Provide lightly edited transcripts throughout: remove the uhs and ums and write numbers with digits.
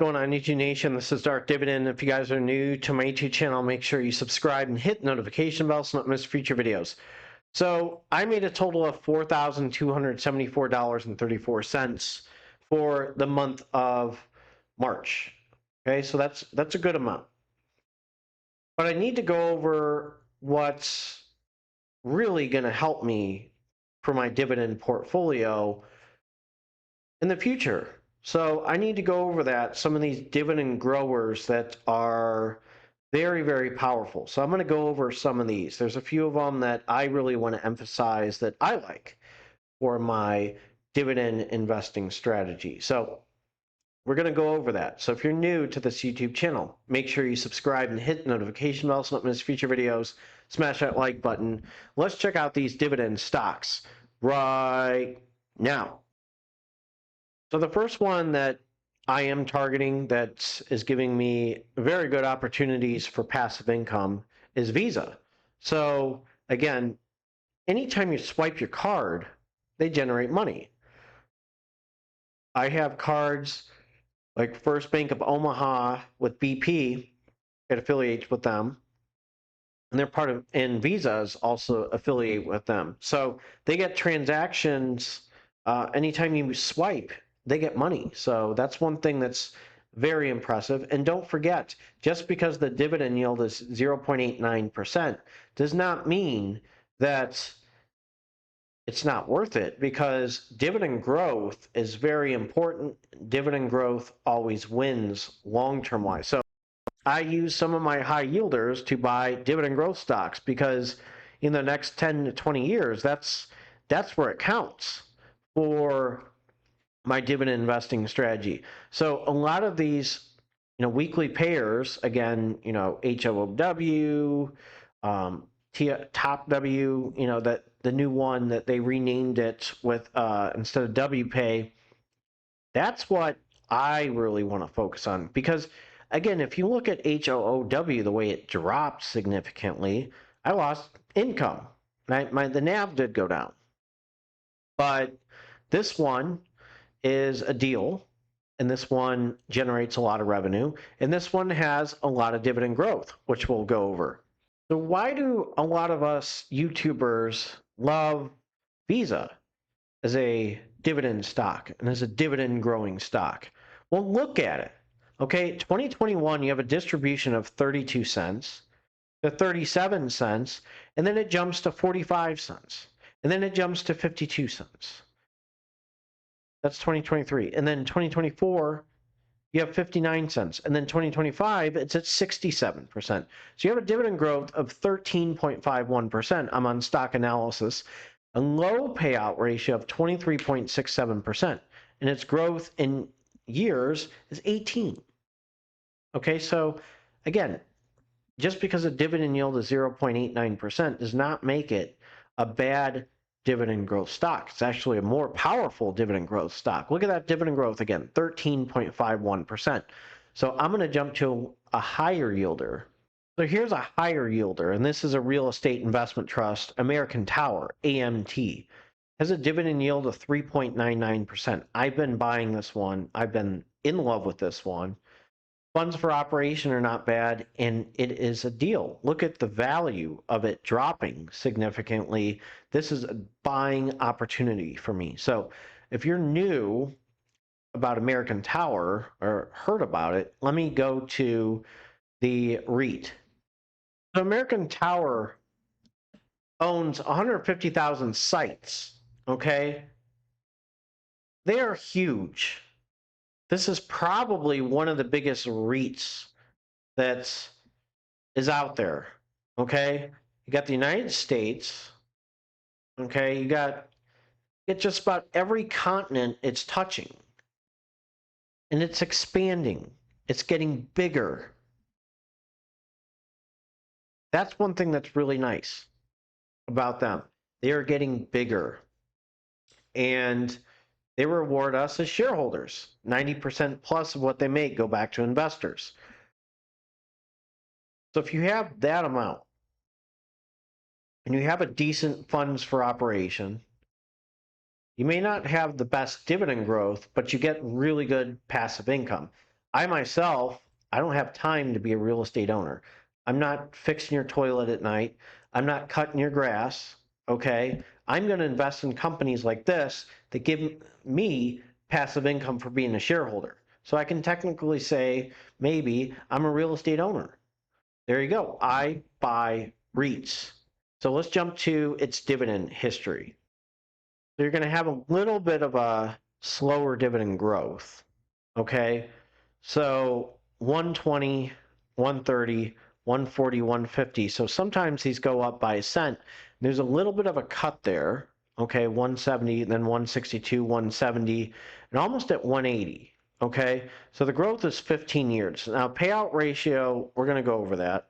going on, YouTube Nation? This is Dark Dividend. If you guys are new to my YouTube channel, make sure you subscribe and hit the notification bell so you don't miss future videos. So I made a total of $4,274.34 for the month of March. Okay, so that's a good amount. But I need to go over what's really going to help me for my dividend portfolio in the future. So I need to go over that, some of these dividend growers that are very, very powerful. So I'm going to go over some of these. There's a few of them that I really want to emphasize that I like for my dividend investing strategy. So we're going to go over that. So if you're new to this YouTube channel, make sure you subscribe and hit the notification bell so you don't miss future videos. Smash that like button. Let's check out these dividend stocks right now. So the first one that I am targeting that is giving me very good opportunities for passive income is Visa. So again, anytime you swipe your card, they generate money. I have cards like First Bank of Omaha with BP. It affiliates with them. And they're part of, and Visa's also affiliate with them. So they get transactions anytime you swipe, they get money. So that's one thing that's very impressive. And don't forget, just because the dividend yield is 0.89% does not mean that it's not worth it, because dividend growth is very important. Dividend growth always wins long-term wise. So I use some of my high yielders to buy dividend growth stocks because in the next 10 to 20 years, that's where it counts for my dividend investing strategy. So a lot of these, weekly payers, again, HOOW, Top W, that the new one that they renamed it with instead of WPay, that's what I really want to focus on. Because again, if you look at HOOW, the way it dropped significantly, I lost income. The NAV did go down. But this one is a deal, and this one generates a lot of revenue, and this one has a lot of dividend growth, which we'll go over. So why do a lot of us YouTubers love Visa as a dividend stock and as a dividend growing stock? Well, look at it. Okay, 2021, you have a distribution of 32 cents to 37 cents, and then it jumps to 45 cents, and then it jumps to 52 cents. That's 2023. And then 2024, you have 59 cents. And then 2025, it's at 67%. So you have a dividend growth of 13.51%. I'm on stock analysis. A low payout ratio of 23.67%. And its growth in years is 18. Okay, so again, just because a dividend yield is 0.89% does not make it a bad dividend growth stock. It's actually a more powerful dividend growth stock. Look at that dividend growth again, 13.51%. So I'm going to jump to a higher yielder. So here's a higher yielder, and this is a real estate investment trust, American Tower, AMT. Has a dividend yield of 3.99%. I've been buying this one. I've been in love with this one. Funds for operation are not bad, and it is a deal. Look at the value of it dropping significantly. This is a buying opportunity for me. So if you're new about American Tower or heard about it, let me go to the REIT. So American Tower owns 150,000 sites, okay? They are huge. This is probably one of the biggest REITs that is out there, okay? You got the United States, okay? You got just about every continent it's touching. And it's expanding. It's getting bigger. That's one thing that's really nice about them. They are getting bigger. And they reward us as shareholders. 90% plus of what they make go back to investors. So if you have that amount and you have a decent funds for operation, you may not have the best dividend growth, but you get really good passive income. I myself, I don't have time to be a real estate owner. I'm not fixing your toilet at night. I'm not cutting your grass. Okay. I'm going to invest in companies like this that give me passive income for being a shareholder. So I can technically say, maybe I'm a real estate owner. There you go. I buy REITs. So let's jump to its dividend history. So you're going to have a little bit of a slower dividend growth. Okay. So 120, 130, 140, 150. So sometimes these go up by a cent. There's a little bit of a cut there. Okay. 170, then 162, 170, and almost at 180. Okay. So the growth is 15 years. Now, payout ratio, we're going to go over that.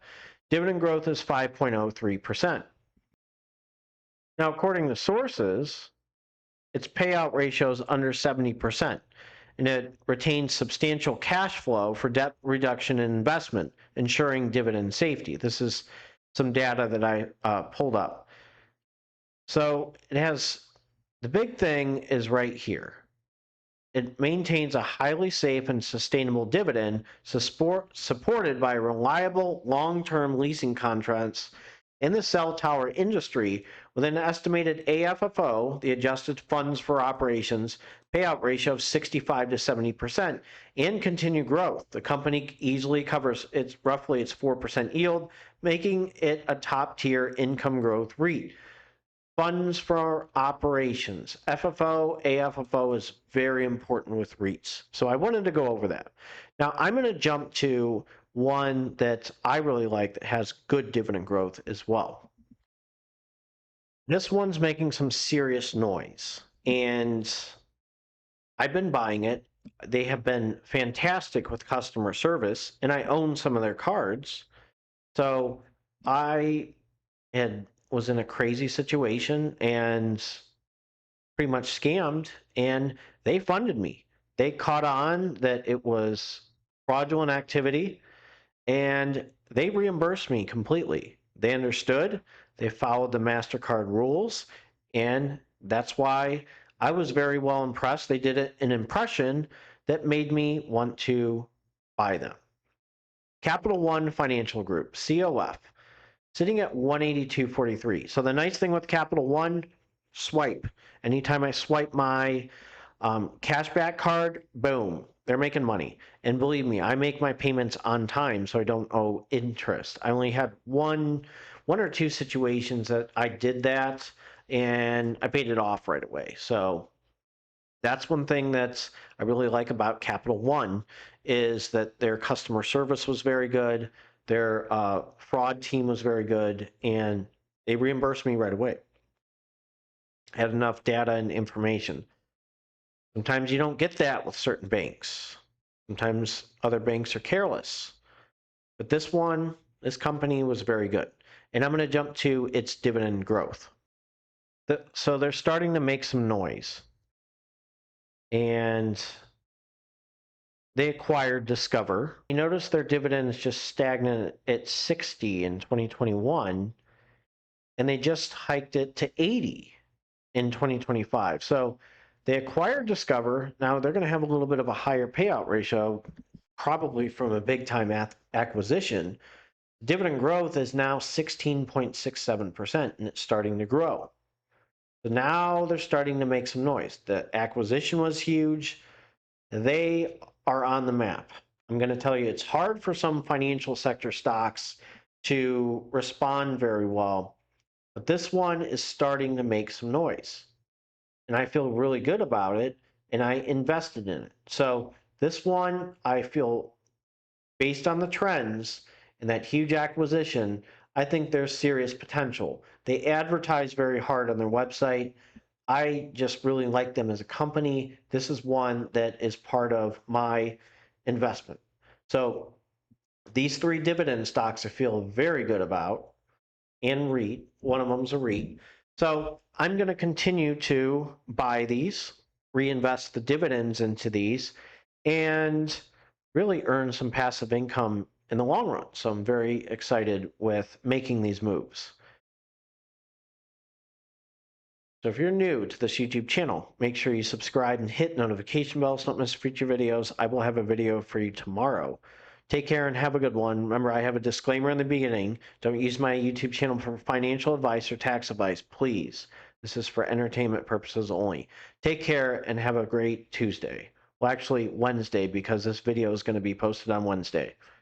Dividend growth is 5.03%. Now, according to sources, its payout ratio is under 70%, and it retains substantial cash flow for debt reduction and investment, ensuring dividend safety. This is some data that I pulled up. So it has, the big thing is right here. It maintains a highly safe and sustainable dividend supported by reliable long-term leasing contracts in the cell tower industry with an estimated AFFO, the adjusted funds for operations, payout ratio of 65 to 70% and continued growth. The company easily covers its 4% yield, making it a top tier income growth REIT. Funds for operations, FFO, AFFO is very important with REITs. So I wanted to go over that. Now I'm going to jump to one that I really like that has good dividend growth as well. This one's making some serious noise, and I've been buying it. They have been fantastic with customer service, and I own some of their cards. So I was in a crazy situation and pretty much scammed, and they funded me. They caught on that it was fraudulent activity, and they reimbursed me completely. They understood, they followed the MasterCard rules, and that's why I was very well impressed. They did an impression that made me want to buy them. Capital One Financial Group, COF, sitting at 182.43. So the nice thing with Capital One, swipe. Anytime I swipe my cashback card, boom, they're making money. And believe me, I make my payments on time, so I don't owe interest. I only had one or two situations that I did that, and I paid it off right away. So that's one thing that I really like about Capital One is that their customer service was very good, their fraud team was very good, and they reimbursed me right away. I had enough data and information. Sometimes you don't get that with certain banks. Sometimes other banks are careless. But this company was very good. And I'm going to jump to its dividend growth. So they're starting to make some noise. And they acquired Discover. You notice their dividend is just stagnant at 60 in 2021, and they just hiked it to 80 in 2025. So they acquired Discover. Now they're going to have a little bit of a higher payout ratio, probably from a big time acquisition. Dividend growth is now 16.67%, and it's starting to grow. So now they're starting to make some noise. The acquisition was huge. They are on the map. I'm going to tell you, it's hard for some financial sector stocks to respond very well, but this one is starting to make some noise. And I feel really good about it, and I invested in it. So this one, I feel, based on the trends and that huge acquisition, I think there's serious potential. They advertise very hard on their website. I just really like them as a company. This is one that is part of my investment. So these three dividend stocks I feel very good about, and REIT. One of them's a REIT. So I'm going to continue to buy these, reinvest the dividends into these, and really earn some passive income in the long run. So I'm very excited with making these moves. So if you're new to this YouTube channel, make sure you subscribe and hit notification bell so don't miss future videos. I will have a video for you tomorrow. Take care and have a good one. Remember, I have a disclaimer in the beginning. Don't use my YouTube channel for financial advice or tax advice, please. This is for entertainment purposes only. Take care and have a great Tuesday. Well, actually Wednesday, because this video is going to be posted on Wednesday.